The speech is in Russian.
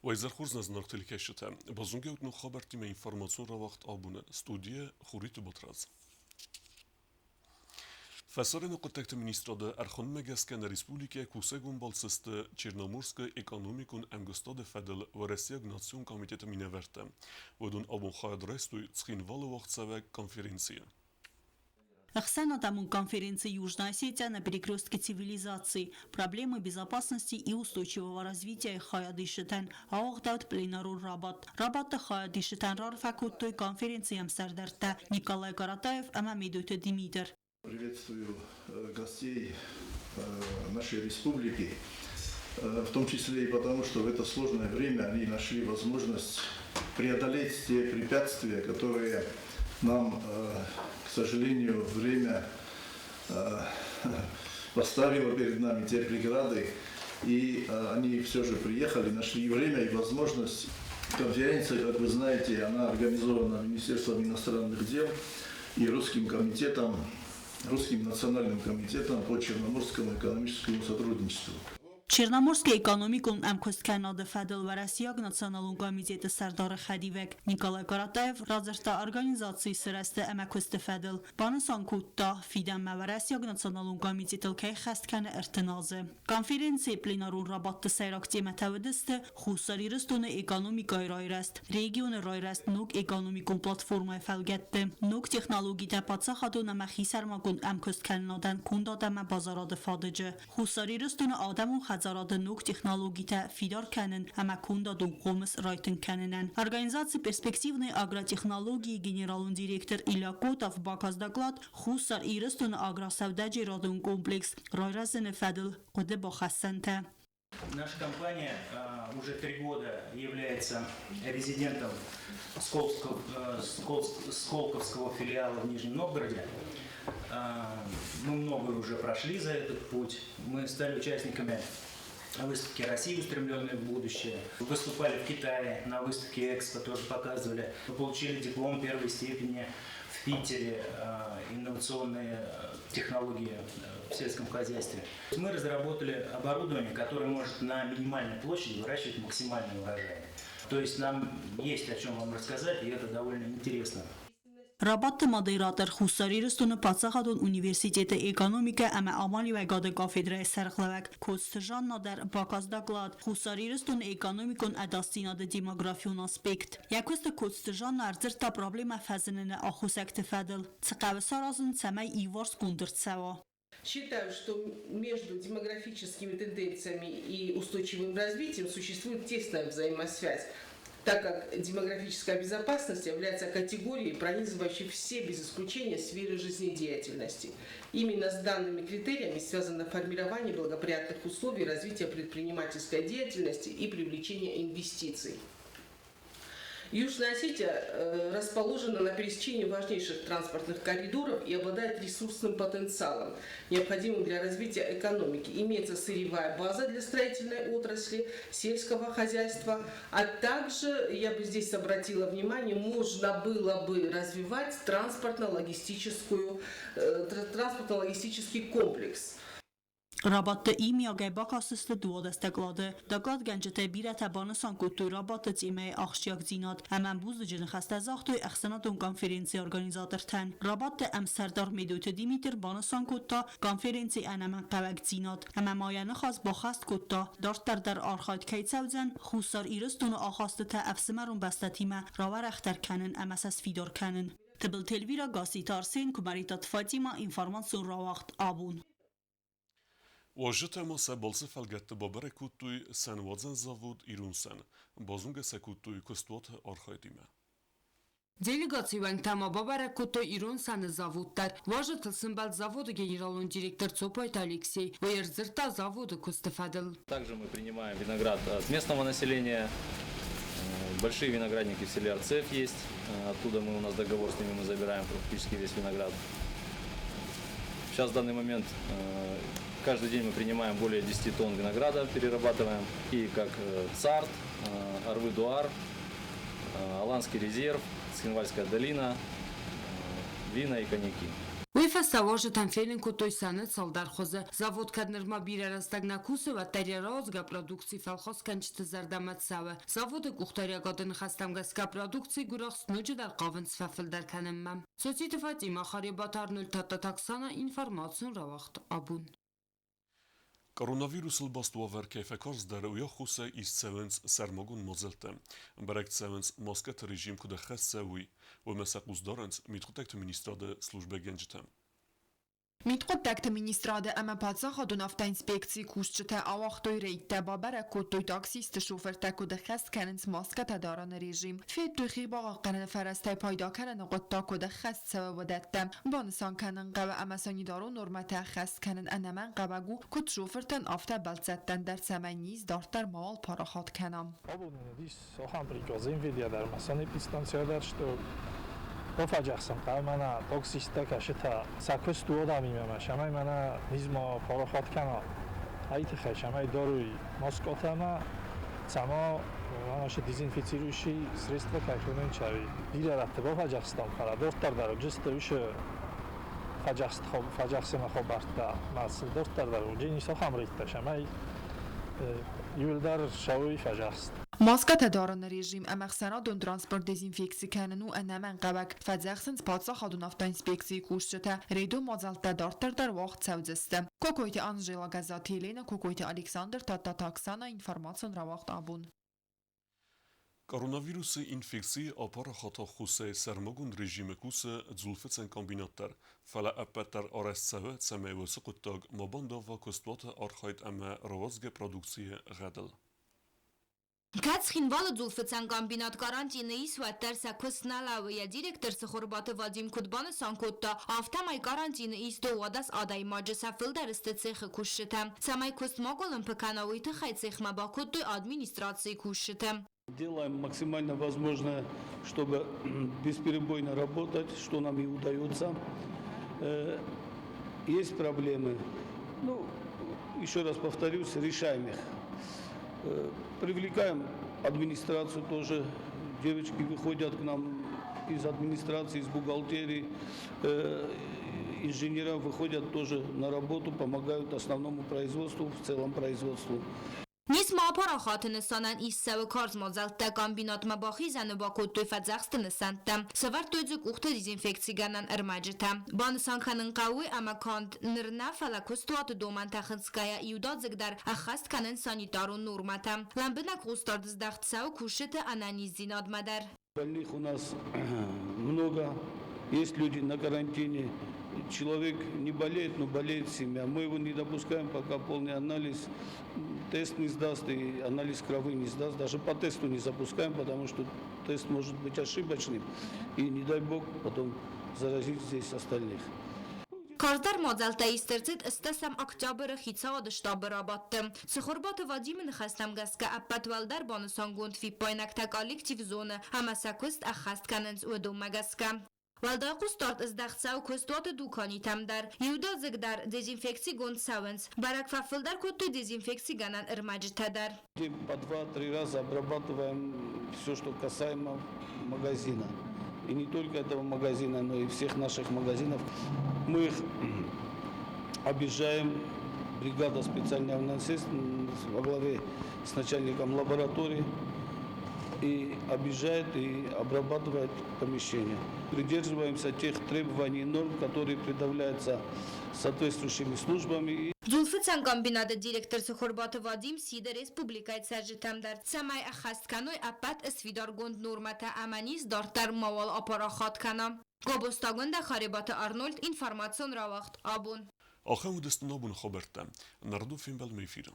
وایزرخورز نزنارتلی کشته بازونگه اتنو خبر تیم اینفورماسیون را وقت آبونه استودیه خوریت بطراز Фасори на контакт министрода Архон Мегаскен Республики Кусегун Балсист Черноморская экономикун Амгостаде Федел в Россия Гнацион комитета Миневерта. Водун Абун Хадрестуй Цхинвала Вахцеве конференции. Ахсенатамун конференции Южная Осетия на перекрестке цивилизаций, проблемы безопасности и устойчивого развития Хаядишитен, Аохдат пленарур Рабат. Рабата Хаядишитен Рарфакуттой конференции Амстердерта Николай Каратаев Амамидуйте Димитр. Приветствую гостей нашей республики, в том числе и потому, что в это сложное время они нашли возможность преодолеть те препятствия, которые нам, к сожалению, время поставило перед нами, те преграды, и они все же приехали, нашли время и возможность. Конференция, как вы знаете, она организована Министерством иностранных дел и Русским национальным комитетом по Черноморскому экономическому сотрудничеству. Черноморский экономикум Амкост Канада Федел в Россия Национальном комитете Сардара Хадивек Николай Каратаев разерта организации сресте Амкост Федел Банасан Кутта Фидам в Россия Национальном комитете Кей Хасткан Эртеназе. Конференции пленарун рабатты сайракти метаведесте хусари рестуне экономикой райрест регионы райрест нук экономикум платформа фелгетте нук технологии тапаца хадуна махисармакун Амкост Канадан кундадам базарад фадеже хусари рестуне آدمون خزارات نوک технологии та фидар канен амакунда дугомс райтен каненен. Организации перспективной агротехнологии генералун директор Илья Котов Баказдаклад хусар ирестун агросавдаджи радун комплекс райразен федл коде бахассанте. Наша компания уже 3 года является резидентом Сколковского филиала в Нижнем Новгороде. Мы многое уже прошли за этот путь. Мы стали участниками выставки «Россия, устремленная в будущее». Выступали в Китае на выставке «Экспо», тоже показывали. Мы получили диплом первой степени в Питере, инновационные технологии в сельском хозяйстве. Мы разработали оборудование, которое может на минимальной площади выращивать максимальный урожай. То есть нам есть о чем вам рассказать, и это довольно интересно. Rabat moderator Xusaririston Patsahadon Universiteti Ekonomika ama amali ve gade kafedre serxlevek Kostjanna der Bakazdaglad Xusaririston Ekonomikon adastinade demografion aspekt. Yakost Kostjanna arzirta problema fazenene axusekt fedel. Цкавсаразын цамай иварс кундырцава. Считаю, что между демографическими тенденциями и устойчивым развитием существует тесная взаимосвязь, так как демографическая безопасность является категорией, пронизывающей все без исключения сферы жизнедеятельности. Именно с данными критериями связано формирование благоприятных условий развития предпринимательской деятельности и привлечения инвестиций. Южная Осетия расположена на пересечении важнейших транспортных коридоров и обладает ресурсным потенциалом, необходимым для развития экономики. Имеется сырьевая база для строительной отрасли, сельского хозяйства, а также, я бы здесь обратила внимание, можно было бы развивать транспортно-логистический комплекс. Rabatte imyagay bakasıstı duadestekladı. Daglad gencete birete banısan kutu rabatte timey axşiyak zinat. Hemen buzlucunu xastazaqtoy axsanatun konferensi organizatırten. Rabatte em serdar medute Dimitr banısan kutta konferensi enemen qavak zinat. Hemen mayanı xaz baxast kutta dartar der arxayt kaytsavzen xusar iristunu axastı ta efsimerun bestatime ravar axtar kanin emesas fidar kanin. Tıbıl telvira gasitar sen kumaritat Fatima informasyon ravaqt abun. Ожитемо се болси фалгетте бабере кутуй сен вадзен завод ирунсен. Базунге се кутуй костуат архайдиме. Делегацијан тема бабере куто ирунсен заводтар. Важат симбал завода генералун директор Цопайт Алексей. Ваерзирта завода Костефадел. Также мы принимаем виноград от местного населения. Большие виноградники в селе Арцев есть. Оттуда у нас договор с ними, мы забираем практически весь виноград. Сейчас в данный момент каждый день мы принимаем более 10 тонн винограда, перерабатываем. И как Царт, Арвы-Дуар, Аланский резерв, Цхинвальская долина, вина и коньяки. Кефа савожа тамфелин кутой санет салдархоза. Завод каднерма бирарастагнакусы ва тарьяразга продукции фалхоз канчты зардамат савы. Заводы кухтарягадын хастамгаска продукции гурахс нуджи дар қавын сфафилдар канеммам. Социти Фатима Харибат Арнольд Тататаксана информацион равахт абун. Koronavirus bastuvavər keyfəkazdır uya xusa istsəvəns sərmagun mozelte. Bərək tsəvəns masket rejim kuda xəssəvi və məsəq uzdarəns mitxutəkt ministradı slujbə gəncitəm. Mitqottakt ministrade ama padzaha nafta inspekcji kuszczyte ałachtoj rejte babere kutoj taksist şoförte kuda xest kenens maska tadaran rejim. Fiyat tuxi bağa qenen fereste payda kenen qotta kuda xest sebebedette. Banısan kenen qava ama sanidaro normata xest kenen enemen qavagu kut şoförten afta belzetten der semeniz dartar mal parahat kenam. Aboneniz sohan prikazim vidya der masani pistansiya der что Пофаджахсам, мана таксиста кашита сакус дуода мимама, шамай мана низма парохат кана. Айти хай шамай даруй маскотама, сама манаше дезинфицирующие средства кайфунен чави. Диля ратте пофаджахстам кара, доктор дару джиста уше фаджахсама хобарта, мас доктор дару джини сохам ритта шамай юлдар шауи фаджахст. Maska tadaran rejim amaxsana don transport dezinfeksi kanenu enemen qabak fadzaxsens patsaha don nafta inspeksiyi kushchete redo mazalta dartar dar vaqt savdziste. Kokoyti Anjela Gazati Elena, Kokoyti Alexander Tatataksana informacion ravaqt abun. Koronaviruсы инфекции апарахата хусе сәрмагун режиме кусе дзулфецен комбинаттар. Фала аппаттар арәссәве цәмәйвесі құттаг мабандава көстлата архайт әмә равазге продукция ғадыл. Կացխին վալը ձուլվցան կամբինատ կարանտինը իսվատար սակոսնալավը յա դիրեկտոր սխորբատը վադիմ կուտբանը սանկոտտա ավտամայ կարանտինը իստովադաս ադայ մաջը սաֆիլդար ստեցեխը կուշշտը Սամայ կուստ մոգոլն պկանավույթը խայցեխ մաբակոտտույ администрации կուշշտը Делаем максимально возможное, чтобы бесперебойно работать, что нам и удается. Есть проблемы, еще раз повторюсь, решаем их. Привлекаем администрацию тоже. Девочки выходят к нам из администрации, из бухгалтерии. Инженеры выходят тоже на работу, помогают основному производству, в целом производству. Nis maaparaxatı nısanan issəvi karz mazaltda kombinat mabaxi zəni bakottoy fədzəxstı nısantda. Səvər tözük uxta dezinfeksiyanan ərməcitə. Banısankanın qavi ama kand nırna fələkustuatı doman təxinskaya iudad zıqdar əxəst kanın sanitarun normata. Ламбинак устардыздахтсау кушеты ананизин адмадар. Больных у нас много. Есть люди на карантине. Человек не болеет, но болеет семья. Мы его не допускаем, пока полный анализ, тест не сдаст и анализ крови не сдаст. Даже по тесту не запускаем, потому что тест может быть ошибочным. И не дай бог потом заразить здесь остальных. Karzdar mazaltayı istirtid istesem oktyabr xitsadı ştabı rabattı. Sıxorbatı vadimin xastam gaska appatwaldar banısan gund fi paynakta kollektiv zonu ama sakust axast kanens udu magaska. Valda qustart izdaxtsav kustwatı dukani tamdar. Yuda zigdar dezinfeksi gund savens. Barak fafildar kuttu dezinfeksi ganan irmajitadar. По 2-3 раза обрабатываем все, что касаемо магазина. И не только этого магазина, но и всех наших магазинов. Мы их объезжаем, бригада специального насильства во главе с начальником лаборатории и объезжает и обрабатывает помещения. Придерживаемся тех требований и норм, которые предъявляются соответствующими службами. Ձուլֆցան կամբինատը դիրեկտոր Սխորբատը Վադիմ Սիդը Ռեսպուբլիկայց սաժետամդար Սամայ ախաստկանոյ ապատ ասվիդար գոնդ նորմատը ամանիz դարտար մավալ ապարախատ կանա Գոբոստագոնդը Խարիբատը Արնոլդ ինформацион равахт абун Ախեմ ուդստնոբուն խոբերտը, նարդու ֆիմբալ մեյֆիրը։